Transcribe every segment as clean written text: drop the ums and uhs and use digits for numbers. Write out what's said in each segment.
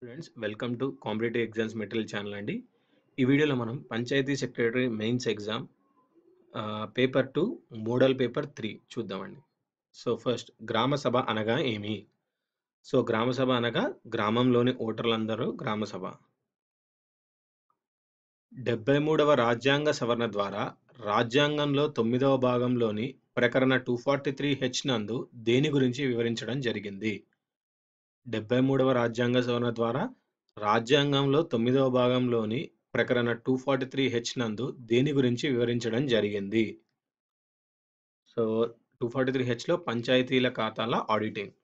Students welcome to competitive exams material channel అండి. ఈ వీడియోలో మనం panchayat secretary mains exam paper 2 model paper 3 చూద్దామండి. సో ఫస్ట్ గ్రామ సభ అనగా ఏమి? సో గ్రామ సభ అనగా గ్రామంలోని ఓటర్లందరూ గ్రామ సభ. 73వ రాజ్యాంగ సవరణ ద్వారా రాజ్యాంగంలో 9వ భాగంలోని ప్రకరణ 243(h) నందు దేని గురించి వివరించడం జరిగింది? 73వ రాజ్యాంగ సవరణ ద్వారా రాజ్యాంగంలో 9వ భాగంలోని ప్రకరణ 243(h) నందు దేని గురించి వివరించడం జరిగింది? సో 243(h)లో పంచాయతీల ఖాతాల ఆడిటింగ్.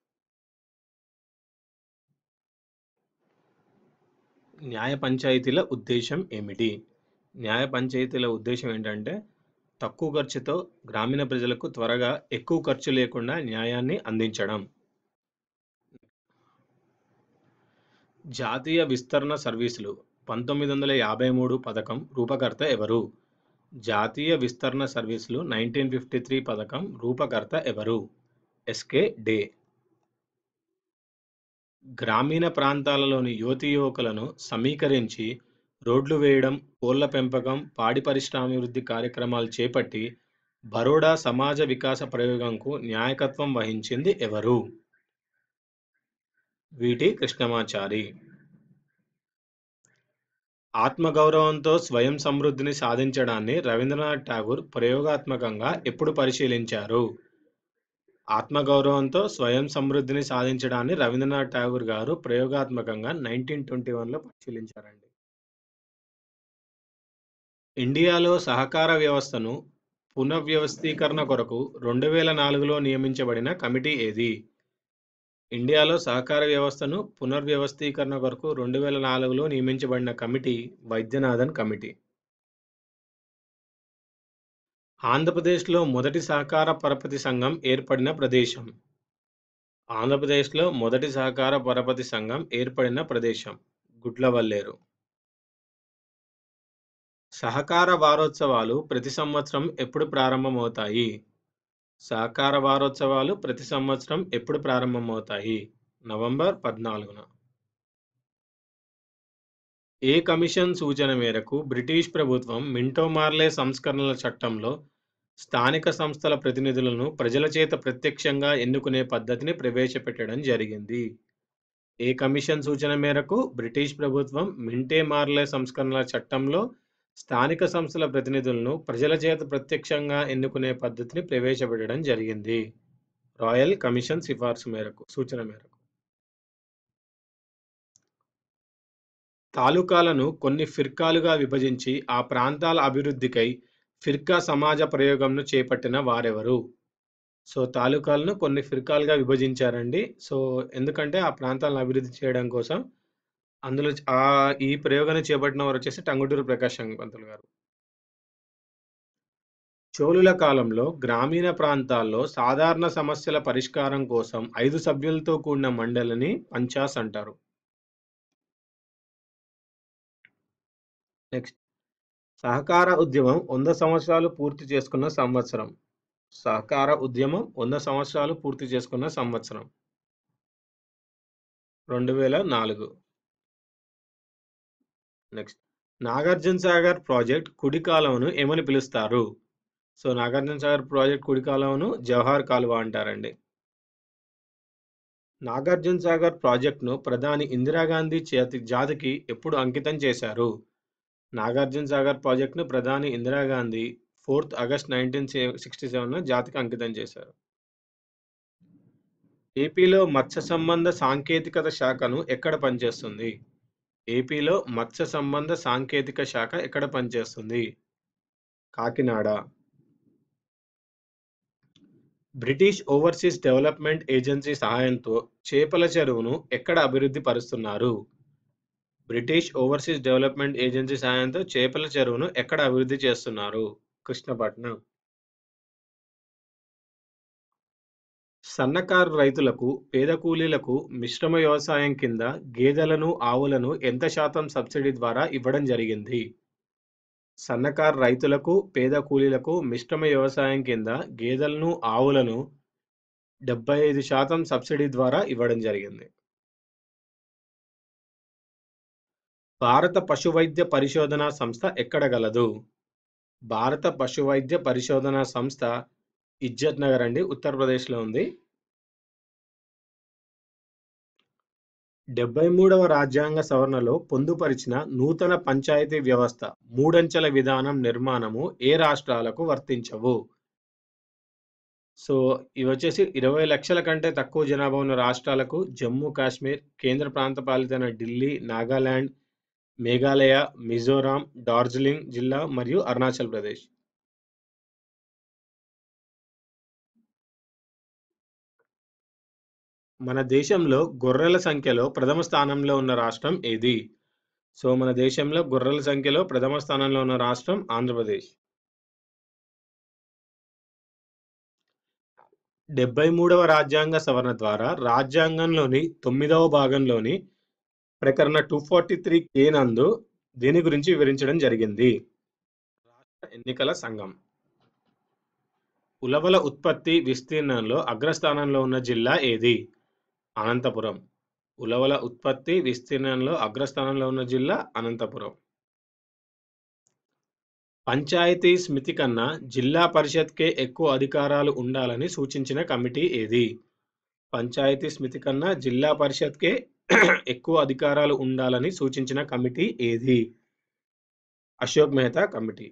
న్యాయ పంచాయతీల ఉద్దేశం ఏమిటి? న్యాయ పంచాయతీల ఉద్దేశం ఏంటంటే తక్కువ ఖర్చుతో గ్రామీణ ప్రజలకు త్వరగా ఎక్కువ ఖర్చు లేకుండా న్యాయాన్ని అందించడం. జాతీయ విస్తరణ సర్వీసులు 1953 పథకం రూపకర్త ఎవరు? జాతీయ విస్తరణ సర్వీసులు 1953 పథకం రూపకర్త ఎవరు? ఎస్కే డే. గ్రామీణ ప్రాంతాలలోని యువతీ యువకులను సమీకరించి రోడ్లు వేయడం, కోళ్ల పెంపకం, పాడి పరిశ్రమాభివృద్ధి కార్యక్రమాలు చేపట్టి బరోడా సమాజ వికాస ప్రయోగంకు నాయకత్వం వహించింది ఎవరు? వీటి కృష్ణమాచారి. ఆత్మగౌరవంతో స్వయం సమృద్ధిని సాధించడాన్ని రవీంద్రనాథ్ ఠాగూర్ ప్రయోగాత్మకంగా ఎప్పుడు పరిశీలించారు? ఆత్మగౌరవంతో స్వయం సమృద్ధిని సాధించడాన్ని రవీంద్రనాథ్ ఠాగూర్ గారు ప్రయోగాత్మకంగా 1921లో పరిశీలించారండి. ఇండియాలో సహకార వ్యవస్థను పునర్వ్యవస్థీకరణ కొరకు 2004లో నియమించబడిన కమిటీ ఏది? ఇండియాలో సహకార వ్యవస్థను పునర్వ్యవస్థీకరణ కొరకు 2004లో నియమించబడిన కమిటీ వైద్యనాథన్ కమిటీ. ఆంధ్రప్రదేశ్లో మొదటి సహకార పరపతి సంఘం ఏర్పడిన ప్రదేశం. ఆంధ్రప్రదేశ్లో మొదటి సహకార పరపతి సంఘం ఏర్పడిన ప్రదేశం గుడ్లవల్లేరు. సహకార వారోత్సవాలు ప్రతి సంవత్సరం ఎప్పుడు ప్రారంభమవుతాయి? సహకార వారోత్సవాలు ప్రతి సంవత్సరం ఎప్పుడు ప్రారంభమవుతాయి? నవంబర్ 14న. ఏ కమిషన్ సూచన మేరకు బ్రిటిష్ ప్రభుత్వం మింటో మార్లే సంస్కరణల చట్టంలో స్థానిక సంస్థల ప్రతినిధులను ప్రజల చేత ప్రత్యక్షంగా ఎన్నుకునే పద్ధతిని ప్రవేశపెట్టడం జరిగింది? ఏ కమిషన్ సూచన మేరకు బ్రిటిష్ ప్రభుత్వం మింటే మార్లే సంస్కరణల చట్టంలో స్థానిక సంస్థల ప్రతినిధులను ప్రజల చేత ప్రత్యక్షంగా ఎన్నుకునే పద్ధతిని ప్రవేశపెట్టడం జరిగింది? రాయల్ కమిషన్ సిఫార్సు మేరకు సూచన మేరకు. తాలూకాలను కొన్ని ఫిర్కాలుగా విభజించి ఆ ప్రాంతాల అభివృద్ధికై ఫిర్కా సమాజ ప్రయోగంను చేపట్టిన వారెవరు? సో తాలూకాలను కొన్ని ఫిర్కాలుగా విభజించారండి. సో ఎందుకంటే ఆ ప్రాంతాలను అభివృద్ధి చేయడం కోసం అందులో ఈ ప్రయోగాన్ని చేపట్టిన వారు వచ్చేసి టంగుటూరి ప్రకాశం పంతులు గారు. చోళుల కాలంలో గ్రామీణ ప్రాంతాల్లో సాధారణ సమస్యల పరిష్కారం కోసం 5 సభ్యులతో కూడిన మండలిని పంచాస్ అంటారు. నెక్స్ట్ సహకార ఉద్యమం 100 సంవత్సరాలు పూర్తి చేసుకున్న సంవత్సరం. సహకార ఉద్యమం 100 సంవత్సరాలు పూర్తి చేసుకున్న సంవత్సరం 2004. నెక్స్ట్ నాగార్జున సాగర్ ప్రాజెక్ట్ కుడి కాలువను ఏమని పిలుస్తారు? సో నాగార్జున సాగర్ ప్రాజెక్ట్ కుడి కాలువను జవహర్ కాలువ అంటారండి. నాగార్జున సాగర్ ప్రాజెక్టును ప్రధాని ఇందిరాగాంధీ జాతికి ఎప్పుడు అంకితం చేశారు? నాగార్జున సాగర్ ప్రాజెక్టును ప్రధాని ఇందిరాగాంధీ 4th ఆగస్ట్ 1967 జాతికి అంకితం చేశారు. ఏపీలో మత్స్య సంబంధ సాంకేతికత శాఖను ఎక్కడ పనిచేస్తుంది? ఏపీలో మత్స్య సంబంధ సాంకేతిక శాఖ ఎక్కడ పనిచేస్తుంది? Kakinada. British overseas development agency సహాయంతో చేపల చెరువును ఎక్కడ అభివృద్ధి పరుస్తున్నారు? బ్రిటిష్ ఓవర్సీస్ డెవలప్మెంట్ ఏజెన్సీ సహాయంతో చేపల చెరువును ఎక్కడ అభివృద్ధి చేస్తున్నారు? కృష్ణపట్నం. సన్నకారు రైతులకు, పేద కూలీలకు మిశ్రమ వ్యవసాయం కింద గేదెలను, ఆవులను ఎంత శాతం సబ్సిడీ ద్వారా ఇవ్వడం జరిగింది? సన్నకారు రైతులకు, పేద కూలీలకు మిశ్రమ వ్యవసాయం కింద గేదెలను, ఆవులను 75% సబ్సిడీ ద్వారా ఇవ్వడం జరిగింది. భారత పశువైద్య పరిశోధనా సంస్థ ఎక్కడ గలదు? భారత పశువైద్య పరిశోధనా సంస్థ ఇజ్జత్ నగర్ అండి, ఉత్తరప్రదేశ్‌లో ఉంది. 73వ రాజ్యాంగ సవరణలో పొందుపరిచిన నూతన పంచాయతీ వ్యవస్థ మూడంచెల విధానం నిర్మాణము ఏ రాష్ట్రాలకు వర్తించవు? సో, ఇవొచ్చేసి 20,00,000 కంటే తక్కువ జనాభా ఉన్న రాష్ట్రాలకు జమ్మూ కాశ్మీర్, కేంద్ర ప్రాంత పాలితమైన ఢిల్లీ, నాగాలాండ్, మేఘాలయ, మిజోరాం, డార్జిలింగ్ జిల్లా మరియు అరుణాచల్ ప్రదేశ్. మన దేశంలో గొర్రెల సంఖ్యలో ప్రథమ స్థానంలో ఉన్న రాష్ట్రం ఏది? సో, మన దేశంలో గొర్రెల సంఖ్యలో ప్రథమ స్థానంలో ఉన్న రాష్ట్రం ఆంధ్రప్రదేశ్. 73వ రాజ్యాంగ సవరణ ద్వారా రాజ్యాంగంలోని 9వ భాగంలోని ప్రకరణ 243 నందు దేని గురించి వివరించడం జరిగింది? రాష్ట్ర ఎన్నికల సంఘం. ఉలవల ఉత్పత్తి విస్తీర్ణంలో అగ్రస్థానంలో ఉన్న జిల్లా ఏది? అనంతపురం. ఉలవల ఉత్పత్తి విస్తీర్ణంలో అగ్రస్థానంలో ఉన్న జిల్లా అనంతపురం. పంచాయతీ సమితి కన్నా జిల్లా పరిషత్‌కే ఎక్కువ అధికారాలు ఉండాలని సూచించిన కమిటీ ఏది? పంచాయతీ సమితి కన్నా జిల్లా పరిషత్‌కే ఎక్కువ అధికారాలు ఉండాలని సూచించిన కమిటీ ఏది? అశోక్ మెహతా కమిటీ.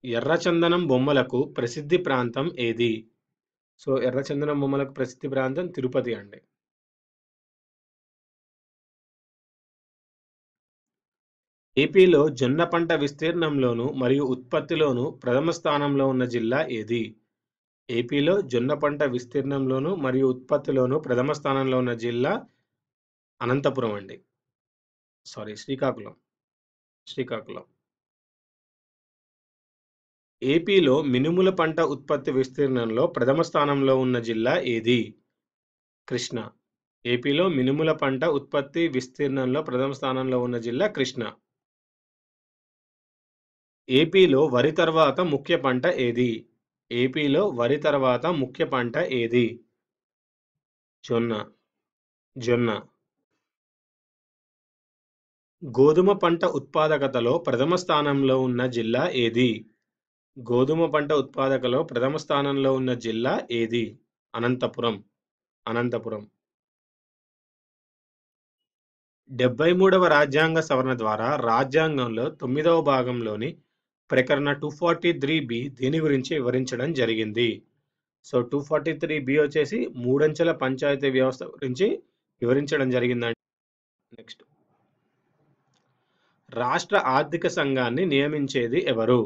ఎర్రచందనం బొమ్మలకు ప్రసిద్ధి ప్రాంతం ఏది? సో, ఎర్రచందనం బొమ్మలకు ప్రసిద్ధి ప్రాంతం తిరుపతి అండి. ఏపీలో జొన్న పంట విస్తీర్ణంలోను మరియు ఉత్పత్తిలోను ప్రథమ స్థానంలో ఉన్న జిల్లా ఏది? ఏపీలో జొన్న పంట విస్తీర్ణంలోను మరియు ఉత్పత్తిలోను ప్రథమ స్థానంలో ఉన్న జిల్లా అనంతపురం అండి. శ్రీకాకుళం. శ్రీకాకుళం. ఏపీలో మినుముల పంట ఉత్పత్తి విస్తీర్ణంలో ప్రథమ స్థానంలో ఉన్న జిల్లా ఏది? కృష్ణా. ఏపీలో మినుముల పంట ఉత్పత్తి విస్తీర్ణంలో ప్రథమ స్థానంలో ఉన్న జిల్లా కృష్ణా. ఏపీలో వరి తర్వాత ముఖ్య పంట ఏది? ఏపీలో వరి తర్వాత ముఖ్య పంట ఏది? జొన్న. జొన్న. గోధుమ పంట ఉత్పాదకతలో ప్రథమ స్థానంలో ఉన్న జిల్లా ఏది? గోధుమ పంట ఉత్పాదకలో ప్రథమ స్థానంలో ఉన్న జిల్లా ఏది? అనంతపురం. అనంతపురం. 73వ రాజ్యాంగ సవరణ ద్వారా రాజ్యాంగంలో 9వ భాగంలోని ప్రకరణ 243 దేని గురించి వివరించడం జరిగింది? సో, 243 వచ్చేసి మూడంచెల పంచాయతీ వ్యవస్థ గురించి వివరించడం జరిగిందండి. నెక్స్ట్. రాష్ట్ర ఆర్థిక సంఘాన్ని నియమించేది ఎవరు?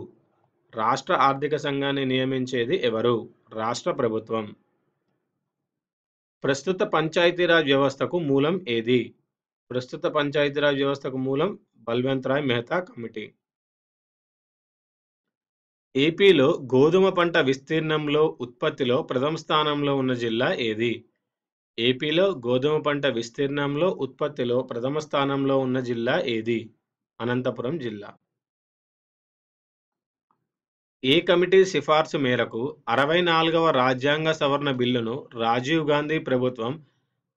రాష్ట్ర ఆర్థిక సంఘాన్ని నియమించేది ఎవరు? రాష్ట్ర ప్రభుత్వం. ప్రస్తుత పంచాయతీరాజ్ వ్యవస్థకు మూలం ఏది? ప్రస్తుత పంచాయతీరాజ్ వ్యవస్థకు మూలం బల్వంత్ రాయ్ మెహతా కమిటీ. ఏపీలో గోధుమ పంట విస్తీర్ణంలో ఉత్పత్తిలో ప్రథమ స్థానంలో ఉన్న జిల్లా ఏది? ఏపీలో గోధుమ పంట విస్తీర్ణంలో ఉత్పత్తిలో ప్రథమ స్థానంలో ఉన్న జిల్లా ఏది? అనంతపురం జిల్లా. ఏ కమిటీ సిఫార్సు మేరకు 64వ రాజ్యాంగ సవరణ బిల్లును రాజీవ్ గాంధీ ప్రభుత్వం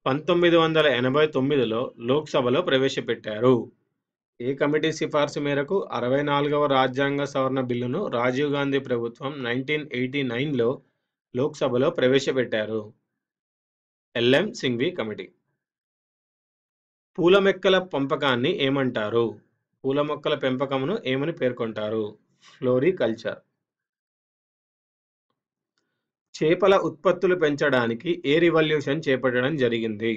1989లో లోక్సభలో ప్రవేశపెట్టారు? ఏ కమిటీ సిఫార్సు మేరకు 64వ రాజ్యాంగ సవరణ బిల్లును రాజీవ్ గాంధీ ప్రభుత్వం 1989లో లోక్సభలో ప్రవేశపెట్టారు? LM Singhvi committee. పూల మొక్కల పెంపకాన్ని ఏమంటారు? పూల మొక్కల పెంపకమును ఏమని పేర్కొంటారు? ఫ్లోరికల్చర్. చేపల ఉత్పత్తులు పెంచడానికి ఏ రివల్యూషన్ చేపట్టడం జరిగింది?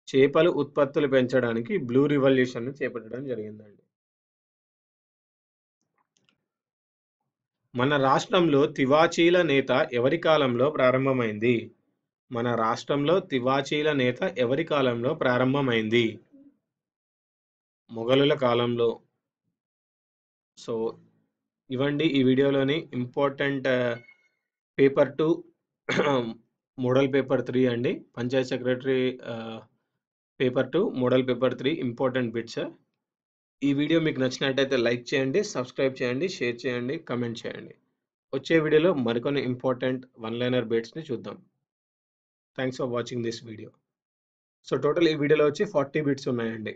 చేపలు ఉత్పత్తులు పెంచడానికి బ్లూ రివల్యూషన్ చేపట్టడం జరిగిందండి. మన రాష్ట్రంలో తివాచీల నేత ఎవరి కాలంలో ప్రారంభమైంది? మన రాష్ట్రంలో తివాచీల నేత ఎవరి కాలంలో ప్రారంభమైంది? మొఘలుల కాలంలో. సో, ఇవండి ఈ వీడియోలోని ఇంపార్టెంట్ పేపర్ 2 మోడల్ పేపర్ 3 అండి. Panchayat secretary paper 2 model paper 3 important bits. ఈ వీడియో మీకు నచ్చినట్టయితే లైక్ చేయండి, సబ్స్క్రైబ్ చేయండి, షేర్ చేయండి, కమెంట్ చేయండి. వచ్చే వీడియోలో మరికొన్ని ఇంపార్టెంట్ వన్ లైనర్ బిట్స్‌ని చూద్దాం. Thanks for watching this video. So, total ఈ వీడియోలో వచ్చి 40 బిట్స్ ఉన్నాయండి.